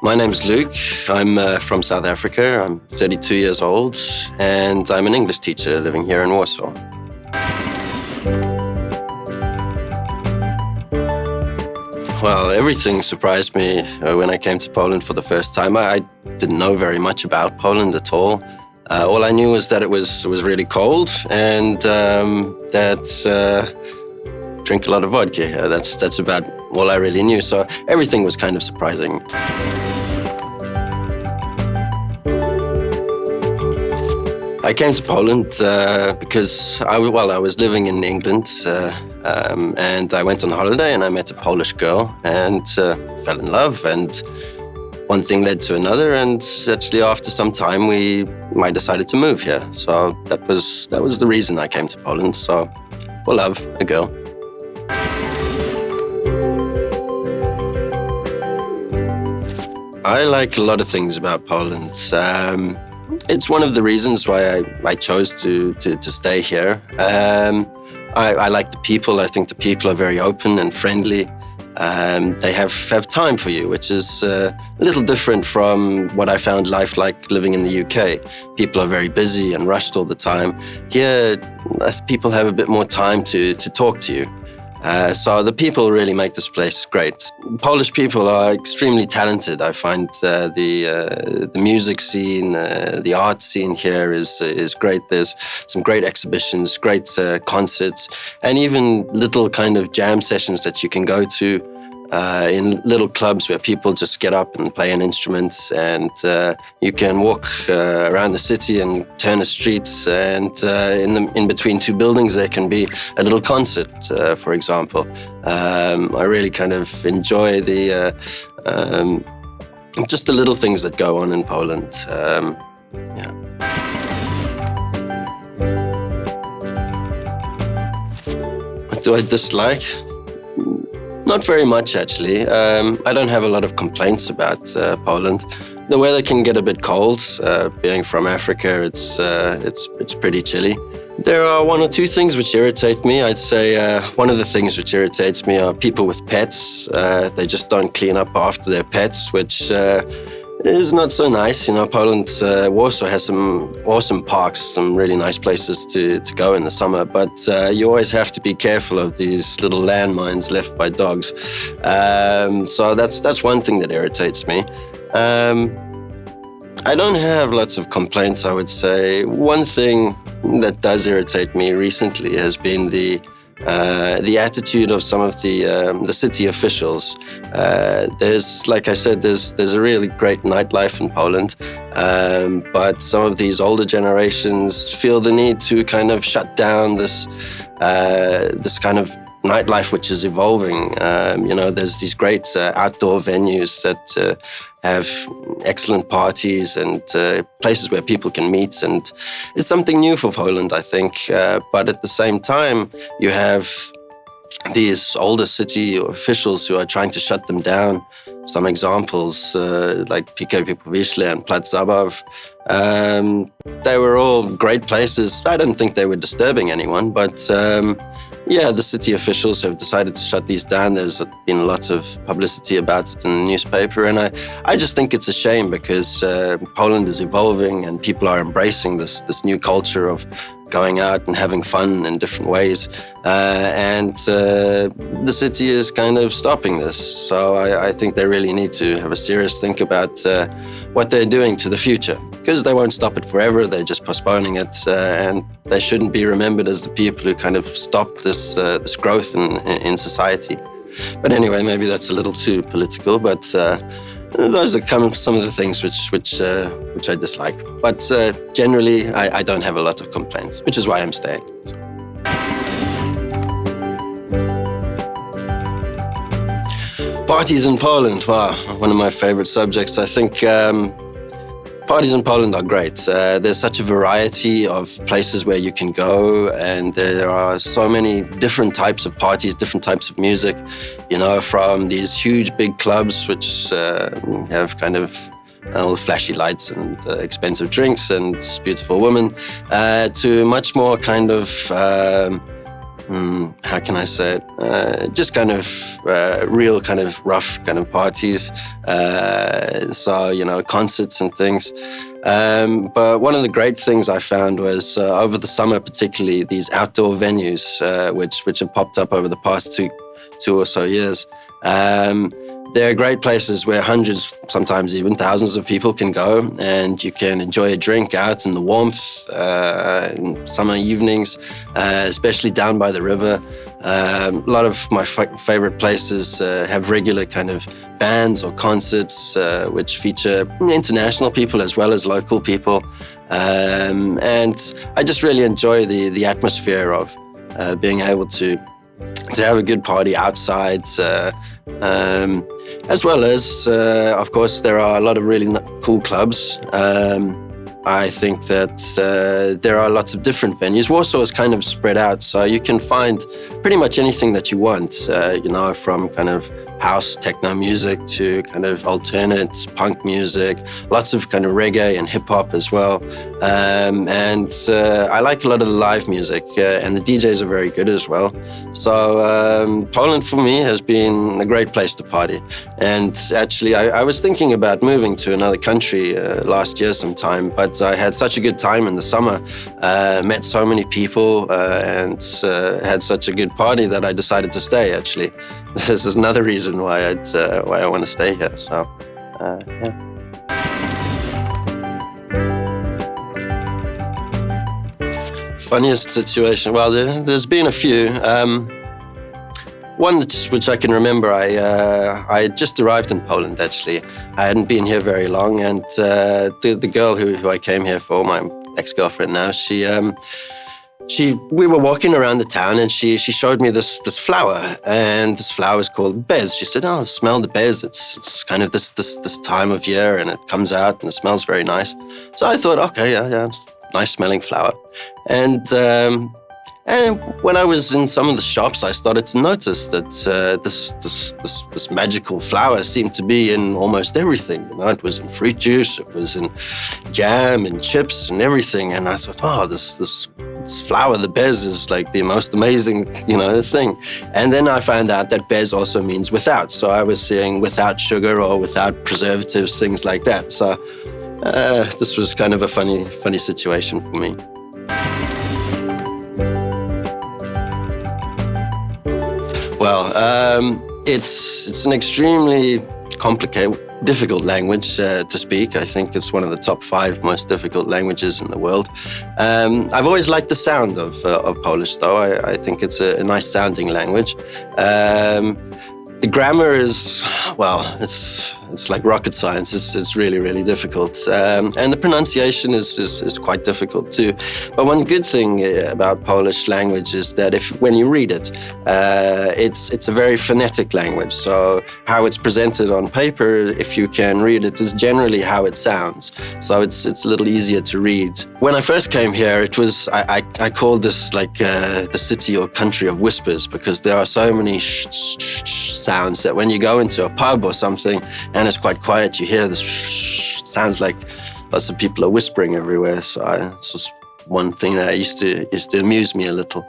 My name's Luke. I'm from South Africa. I'm 32 years old, and I'm an English teacher living here in Warsaw. Well, everything surprised me when I came to Poland for the first time. I didn't know very much about Poland at all. All I knew was that it was really cold and that drink a lot of vodka. That's about all I really knew. So everything was kind of surprising. I came to Poland because I was living in England and I went on holiday and I met a Polish girl and fell in love, and one thing led to another, and actually after some time I decided to move here. So that was the reason I came to Poland. So for love, a girl. I like a lot of things about Poland. It's one of the reasons why I chose to stay here. I like the people. I think the people are very open and friendly. They have time for you, which is a little different from what I found life like living in the UK. People are very busy and rushed all the time. Here, people have a bit more time to talk to you. So the people really make this place great. Polish people are extremely talented. I find the music scene, the art scene here is great. There's some great exhibitions, great concerts, and even little kind of jam sessions that you can go to in little clubs where people just get up and play an instrument, and you can walk around the city and turn the streets, and in between two buildings there can be a little concert, for example. I really kind of enjoy the just the little things that go on in Poland. Yeah. What do I dislike? Not very much, actually. I don't have a lot of complaints about Poland. The weather can get a bit cold. Being from Africa, it's pretty chilly. There are one or two things which irritate me. I'd say one of the things which irritates me are people with pets. They just don't clean up after their pets, which is not so nice. You know, Poland, Warsaw has some awesome parks, some really nice places to go in the summer, but you always have to be careful of these little landmines left by dogs. So that's one thing that irritates me. I don't have lots of complaints, I would say. One thing that does irritate me recently has been the attitude of some of the city officials. There's, like I said, there's a really great nightlife in Poland, but some of these older generations feel the need to kind of shut down this kind of nightlife which is evolving. There's these great outdoor venues that have excellent parties and places where people can meet, and it's something new for Poland, I think. But at the same time, you have these older city officials who are trying to shut them down. Some examples, like PKP Powiśle and Plac Zabaw, they were all great places. I don't think they were disturbing anyone, but the city officials have decided to shut these down. There's been lots of publicity about it in the newspaper, and I just think it's a shame because Poland is evolving and people are embracing this new culture of going out and having fun in different ways. And the city is kind of stopping this. So I think they really need to have a serious think about what they're doing to the future, because they won't stop it forever. They're just postponing it, and they shouldn't be remembered as the people who kind of stopped this growth in society. But anyway, maybe that's a little too political, but those are kind of some of the things which I dislike. But generally, I don't have a lot of complaints, which is why I'm staying. Parties in Poland, wow, one of my favorite subjects. I think parties in Poland are great. There's such a variety of places where you can go, and there are so many different types of parties, different types of music, from these huge big clubs which have kind of all flashy lights and expensive drinks and beautiful women, to much more kind of how can I say it? Just kind of real kind of rough kind of parties. So, you know, concerts and things. But one of the great things I found was over the summer, particularly these outdoor venues, which have popped up over the past two or so years. They're great places where hundreds, sometimes even thousands of people can go, and you can enjoy a drink out in the warmth in summer evenings, especially down by the river. A lot of my favorite places have regular kind of bands or concerts which feature international people as well as local people. And I just really enjoy the atmosphere of being able to have a good party outside, as well as, of course, there are a lot of really cool clubs. I think that there are lots of different venues. Warsaw is kind of spread out, so you can find pretty much anything that you want, you know, from kind of house techno music to kind of alternate punk music, lots of kind of reggae and hip hop as well. And I like a lot of the live music, and the DJs are very good as well. So Poland for me has been a great place to party. And actually, I was thinking about moving to another country last year sometime, but I had such a good time in the summer, met so many people, and had such a good party that I decided to stay, actually. This is another reason why I want to stay here. So, yeah. Funniest situation? Well, there's been a few. One which I can remember, I had just arrived in Poland, actually. I hadn't been here very long, and the girl who I came here for, my ex-girlfriend now, we were walking around the town, and she showed me this flower, and this flower is called bez. She said, "Oh, smell the bez. It's kind of this time of year, and it comes out and it smells very nice." So I thought, okay, yeah, it's a nice smelling flower. And when I was in some of the shops, I started to notice that this magical flower seemed to be in almost everything. You know, it was in fruit juice, it was in jam and chips and everything. And I thought, oh, this flower, the bez, is like the most amazing, you know, thing. And then I found out that bez also means without. So I was saying without sugar or without preservatives, things like that. So this was kind of a funny situation for me. Well, it's an extremely complicated, difficult language to speak. I think it's one of the top 5 most difficult languages in the world. I've always liked the sound of Polish, though. I think it's a nice sounding language. The grammar is, well, it's like rocket science. It's really, really difficult. And the pronunciation is quite difficult too. But one good thing about Polish language is that when you read it, it's a very phonetic language. So how it's presented on paper, if you can read it, is generally how it sounds. So it's a little easier to read. When I first came here, it was, I called this like the city or country of whispers, because there are so many sounds that when you go into a pub or something and it's quite quiet, you hear this sounds like lots of people are whispering everywhere. So it's just one thing that used to amuse me a little.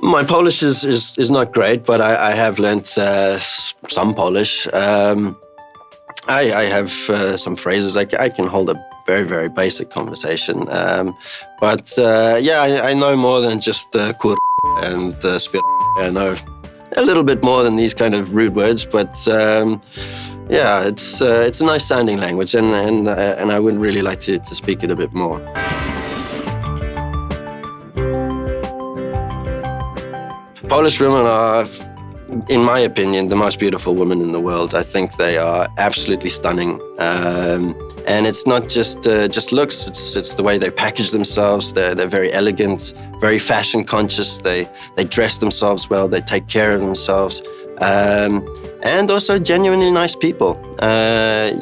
My Polish is not great, but I have learned some Polish. I have some phrases. I can hold a very, very basic conversation. But I know more than just kur and spit. I know a little bit more than these kind of rude words, but it's a nice sounding language, and I would really like to speak it a bit more. Polish women are, in my opinion, the most beautiful women in the world. I think they are absolutely stunning. And it's not just looks, it's the way they package themselves. They're very elegant, very fashion conscious. They dress themselves well, they take care of themselves. And also genuinely nice people. They're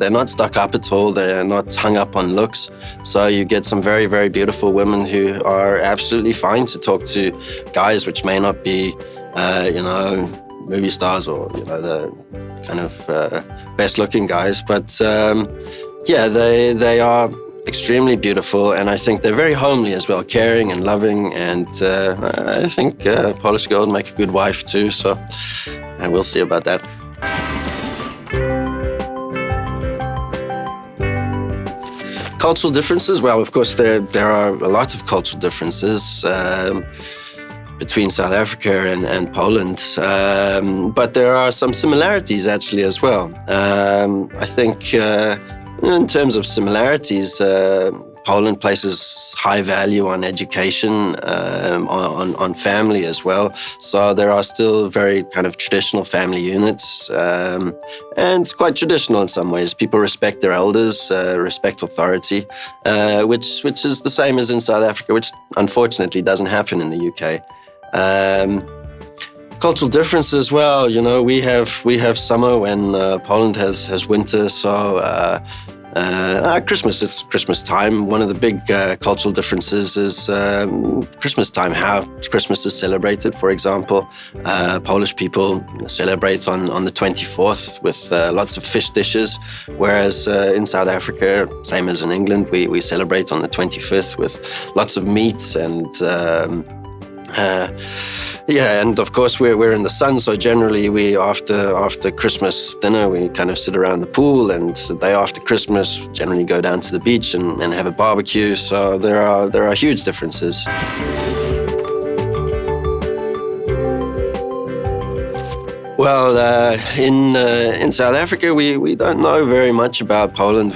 not stuck up at all. They're not hung up on looks. So you get some very, very beautiful women who are absolutely fine to talk to guys which may not be, movie stars or, the kind of best looking guys. But they are extremely beautiful, and I think they're very homely as well, caring and loving, and I think Polish girl would make a good wife too, so we'll see about that. Cultural differences? Well, of course, there are a lot of cultural differences between South Africa and Poland, but there are some similarities actually as well. I think in terms of similarities, Poland places high value on education, on family as well. So there are still very kind of traditional family units, and quite traditional in some ways. People respect their elders, respect authority, which is the same as in South Africa, which unfortunately doesn't happen in the UK. Cultural differences, well, you know, we have summer when Poland has winter, so Christmas, it's Christmas time. One of the big cultural differences is Christmas time, how Christmas is celebrated. For example, Polish people celebrate on the 24th with lots of fish dishes, whereas in South Africa, same as in England, we celebrate on the 25th with lots of meats and and of course we're in the sun, so generally we after Christmas dinner we kind of sit around the pool, and the day after Christmas generally go down to the beach and have a barbecue. So there are huge differences. Well, in South Africa we don't know very much about Poland.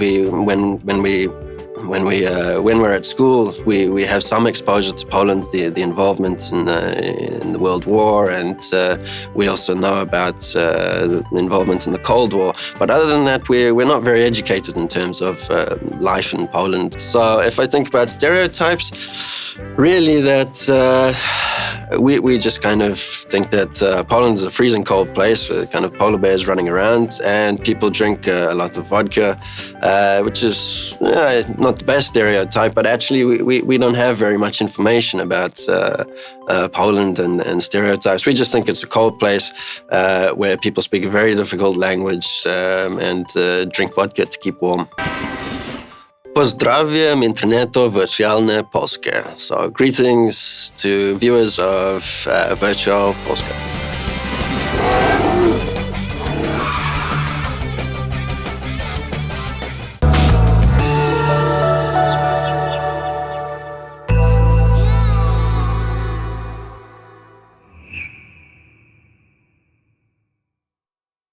When we're at school, we have some exposure to Poland, the involvement in the World War, and we also know about the involvement in the Cold War. But other than that, we're not very educated in terms of life in Poland. So if I think about stereotypes, really that we just kind of think that Poland is a freezing cold place with kind of polar bears running around, and people drink a lot of vodka, which is not the best stereotype, but actually we don't have very much information about Poland and stereotypes. We just think it's a cold place where people speak a very difficult language and drink vodka to keep warm. Pozdrawiam internetu Wirtualne Polskę. So greetings to viewers of Virtual Polska.